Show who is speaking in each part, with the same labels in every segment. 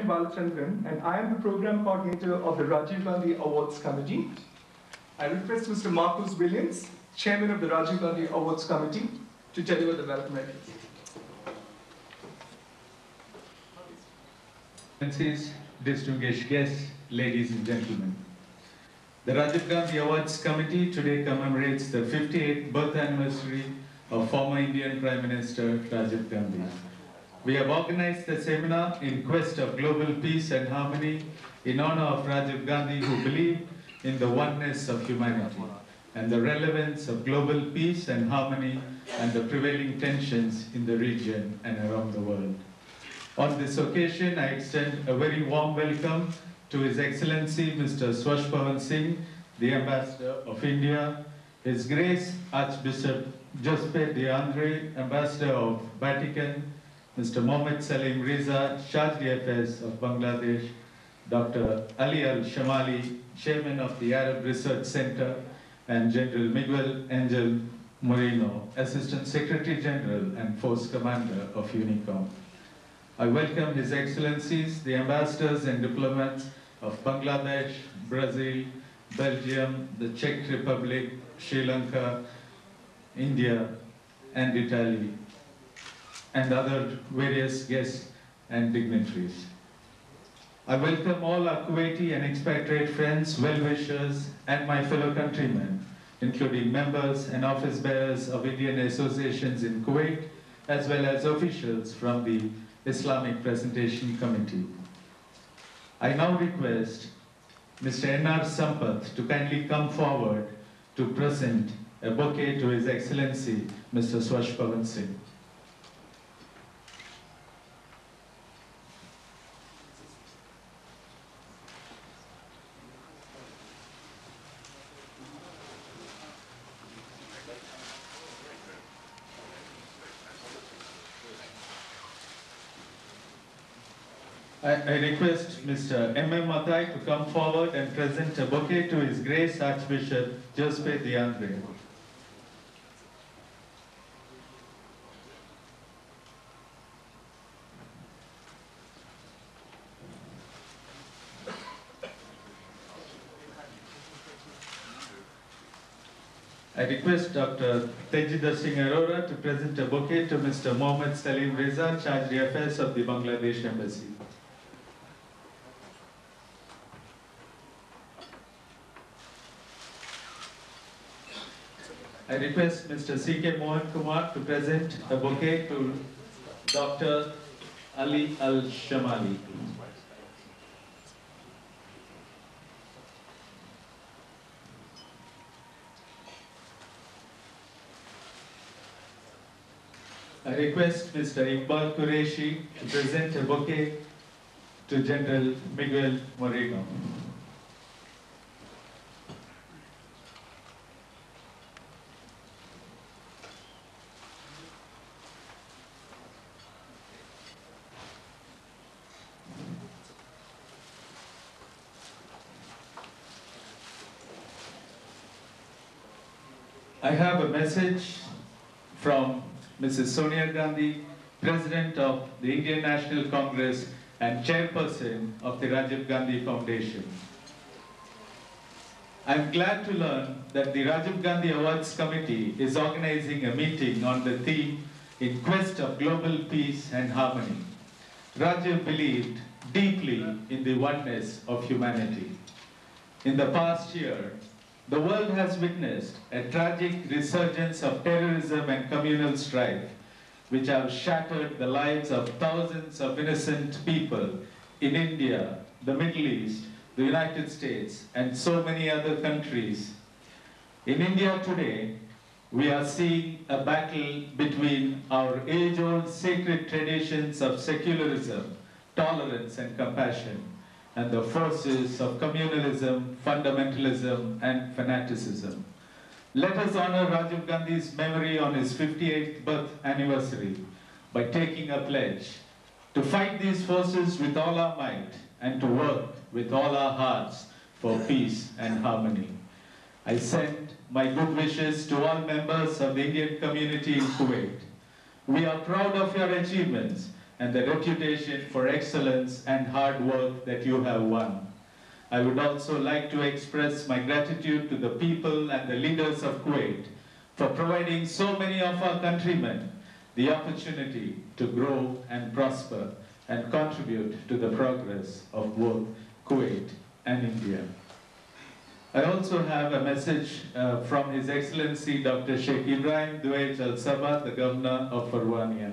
Speaker 1: M. Balachandran, and I am the Program Coordinator of the Rajiv Gandhi Awards Committee. I request Mr. Markos Williams, Chairman of the Rajiv Gandhi Awards Committee, to deliver the welcome address.
Speaker 2: Distinguished guests, ladies and gentlemen. The Rajiv Gandhi Awards Committee today commemorates the 58th birth anniversary of former Indian Prime Minister Rajiv Gandhi. We have organized the seminar in quest of global peace and harmony in honor of Rajiv Gandhi, who believed in the oneness of humanity and the relevance of global peace and harmony and the prevailing tensions in the region and around the world. On this occasion, I extend a very warm welcome to His Excellency Mr. Swashpavan Singh, the Ambassador of India, His Grace Archbishop Giuseppe De André, Ambassador of Vatican, Mr. Mohammed Salim Riza, Charge d'Affaires of Bangladesh, Dr. Ali Al-Shamali, Chairman of the Arab Research Center, and General Miguel Angel Moreno, Assistant Secretary General and Force Commander of UNICOM. I welcome His Excellencies, the ambassadors and diplomats of Bangladesh, Brazil, Belgium, the Czech Republic, Sri Lanka, India, and Italy, and other various guests and dignitaries. I welcome all our Kuwaiti and expatriate friends, well-wishers, and my fellow countrymen, including members and office bearers of Indian associations in Kuwait, as well as officials from the Islamic Presentation Committee. I now request Mr. N.R. Sampath to kindly come forward to present a bouquet to His Excellency Mr. Swashpavan Singh. I request Mr. M.M. Mathai to come forward and present a bouquet to His Grace Archbishop Giuseppe De André. I request Dr. Tejinder Singh Arora to present a bouquet to Mr. Mohammed Salim Riza, Charge d'Affaires of the Bangladesh Embassy. I request Mr. C.K. Mohan Kumar to present a bouquet to Dr. Ali Al-Shamali. I request Mr. Iqbal Qureshi to present a bouquet to General Miguel Moreno. I have a message from Mrs. Sonia Gandhi, President of the Indian National Congress and Chairperson of the Rajiv Gandhi Foundation. I am glad to learn that the Rajiv Gandhi Awards Committee is organizing a meeting on the theme "In Quest of Global Peace and Harmony." Rajiv believed deeply in the oneness of humanity. In the past year, the world has witnessed a tragic resurgence of terrorism and communal strife, which have shattered the lives of thousands of innocent people in India, the Middle East, the United States, and so many other countries. In India today, we are seeing a battle between our age-old sacred traditions of secularism, tolerance, and compassion, and the forces of communalism, fundamentalism, and fanaticism. Let us honor Rajiv Gandhi's memory on his 58th birth anniversary by taking a pledge to fight these forces with all our might and to work with all our hearts for peace and harmony. I send my good wishes to all members of the Indian community in Kuwait. We are proud of your achievements and the reputation for excellence and hard work that you have won. I would also like to express my gratitude to the people and the leaders of Kuwait for providing so many of our countrymen the opportunity to grow and prosper and contribute to the progress of both Kuwait and India. I also have a message from His Excellency Dr. Sheikh Ibrahim Duwaij Al Sabah, the Governor of Farwania.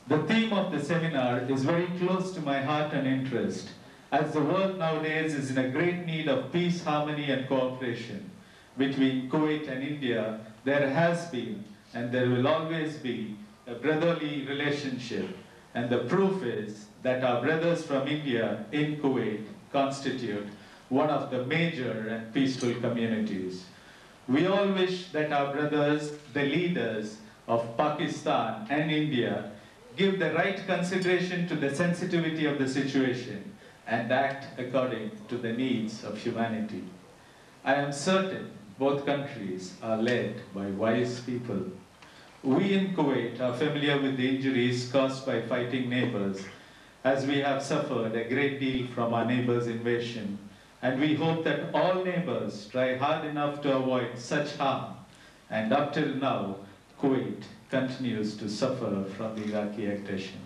Speaker 2: The theme of the seminar is very close to my heart and interest, as the world nowadays is in a great need of peace, harmony and cooperation. Between Kuwait and India, there has been and there will always be a brotherly relationship, and the proof is that our brothers from India in Kuwait constitute one of the major and peaceful communities. We all wish that our brothers, the leaders of Pakistan and India, give the right consideration to the sensitivity of the situation and act according to the needs of humanity. I am certain both countries are led by wise people. We in Kuwait are familiar with the injuries caused by fighting neighbors, as we have suffered a great deal from our neighbors' invasion, and we hope that all neighbors try hard enough to avoid such harm, and up till now, Kuwait continues to suffer from the Iraqi aggression.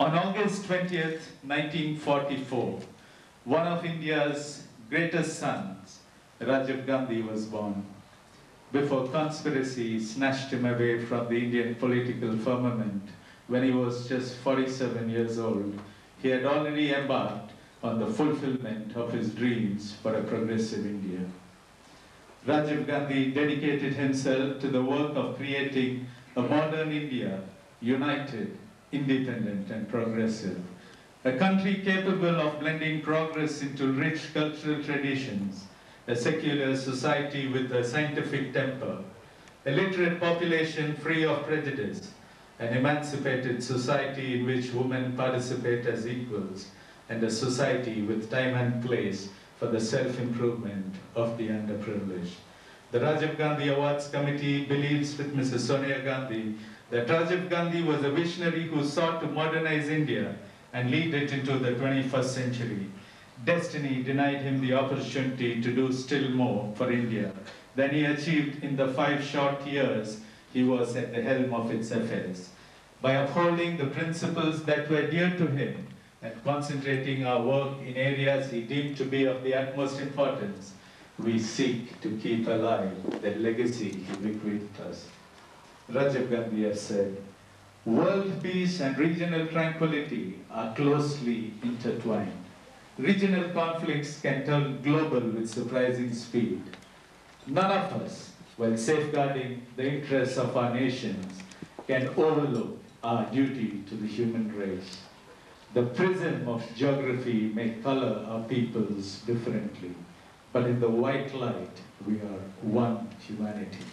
Speaker 2: On August 20th, 1944, one of India's greatest sons, Rajiv Gandhi, was born. Before conspiracy snatched him away from the Indian political firmament when he was just 47 years old, he had already embarked on the fulfillment of his dreams for a progressive India. Rajiv Gandhi dedicated himself to the work of creating a modern India, united, independent and progressive. A country capable of blending progress into rich cultural traditions, a secular society with a scientific temper, a literate population free of prejudice, an emancipated society in which women participate as equals, and a society with time and place for the self-improvement of the underprivileged. The Rajiv Gandhi Awards Committee believes with Mrs. Sonia Gandhi that Rajiv Gandhi was a visionary who sought to modernize India and lead it into the 21st century. Destiny denied him the opportunity to do still more for India than he achieved in the 5 short years he was at the helm of its affairs. By upholding the principles that were dear to him and concentrating our work in areas he deemed to be of the utmost importance, we seek to keep alive the legacy he bequeathed us. Rajiv Gandhi has said, "World peace and regional tranquility are closely intertwined. Regional conflicts can turn global with surprising speed. None of us, while safeguarding the interests of our nations, can overlook our duty to the human race. The prism of geography may color our peoples differently, but in the white light, we are one humanity.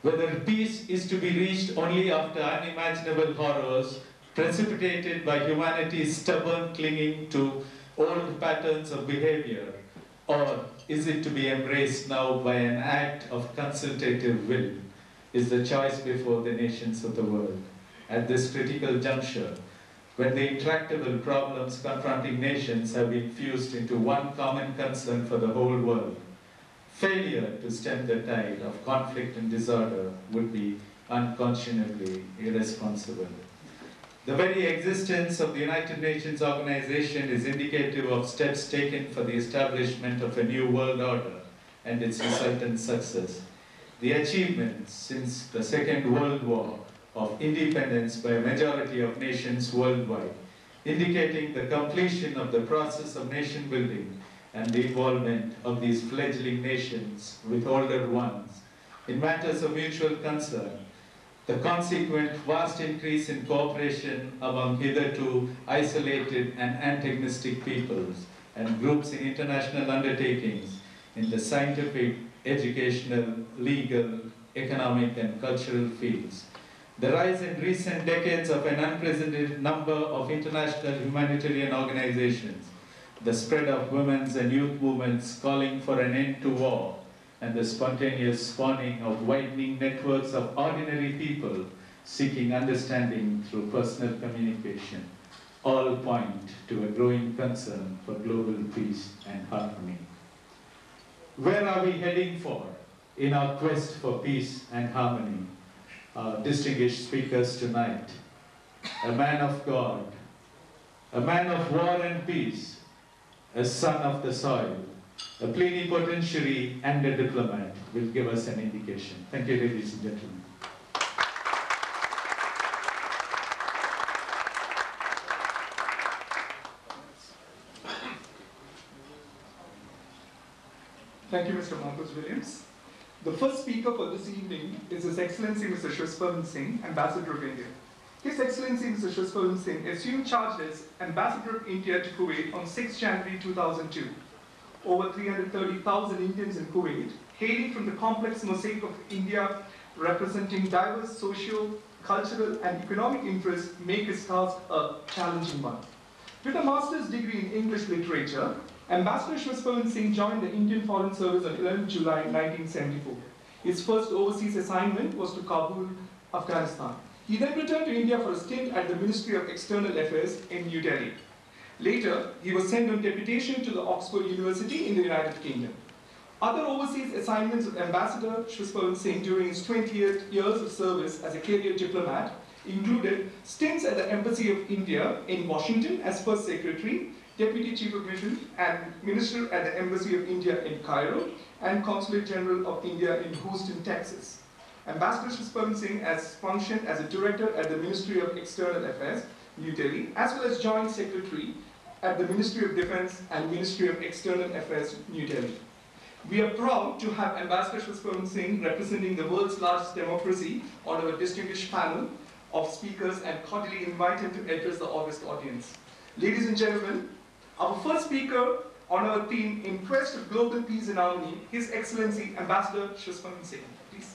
Speaker 2: Whether peace is to be reached only after unimaginable horrors precipitated by humanity's stubborn clinging to old patterns of behavior, or is it to be embraced now by an act of consultative will, is the choice before the nations of the world. At this critical juncture, when the intractable problems confronting nations have been fused into one common concern for the whole world, failure to stem the tide of conflict and disorder would be unconscionably irresponsible. The very existence of the United Nations organization is indicative of steps taken for the establishment of a new world order and its resultant success. The achievements since the Second World War of independence by a majority of nations worldwide, indicating the completion of the process of nation building and the involvement of these fledgling nations with older ones in matters of mutual concern, the consequent vast increase in cooperation among hitherto isolated and antagonistic peoples and groups in international undertakings in the scientific, educational, legal, economic and cultural fields, the rise in recent decades of an unprecedented number of international humanitarian organizations, the spread of women's and youth movements calling for an end to war, and the spontaneous spawning of widening networks of ordinary people seeking understanding through personal communication, all point to a growing concern for global peace and harmony. Where are we heading for in our quest for peace and harmony? Our distinguished speakers tonight, a man of God, a man of war and peace, a son of the soil, a plenipotentiary and a diplomat will give us an indication. Thank you, ladies and gentlemen.
Speaker 1: Thank you, Mr. Markos Williams. The first speaker for this evening is His Excellency Mr. Shwishpavan Singh, Ambassador of India. His Excellency Mr. Shwishpavan Singh assumed charge as Ambassador of India to Kuwait on 6 January 2002. Over 330,000 Indians in Kuwait, hailing from the complex mosaic of India, representing diverse social, cultural, and economic interests, make his task a challenging one. With a master's degree in English literature, Ambassador Shwishpavan Singh joined the Indian Foreign Service on 11 July 1974. His first overseas assignment was to Kabul, Afghanistan. He then returned to India for a stint at the Ministry of External Affairs in New Delhi. Later, he was sent on deputation to the Oxford University in the United Kingdom. Other overseas assignments of Ambassador Shwishpavan Singh during his 28 years of service as a career diplomat included stints at the Embassy of India in Washington as First Secretary, Deputy Chief of Mission, and Minister at the Embassy of India in Cairo, and Consulate General of India in Houston, Texas. Ambassador Shwishpavan Singh has functioned as a Director at the Ministry of External Affairs, New Delhi, as well as Joint Secretary at the Ministry of Defense and Ministry of External Affairs, New Delhi. We are proud to have Ambassador Shwishpavan Singh representing the world's largest democracy on our distinguished panel of speakers and cordially invite him to address the august audience. Ladies and gentlemen, our first speaker on our theme, In Quest of Global Peace and Harmony, His Excellency Ambassador Shwishpavan Singh. Please.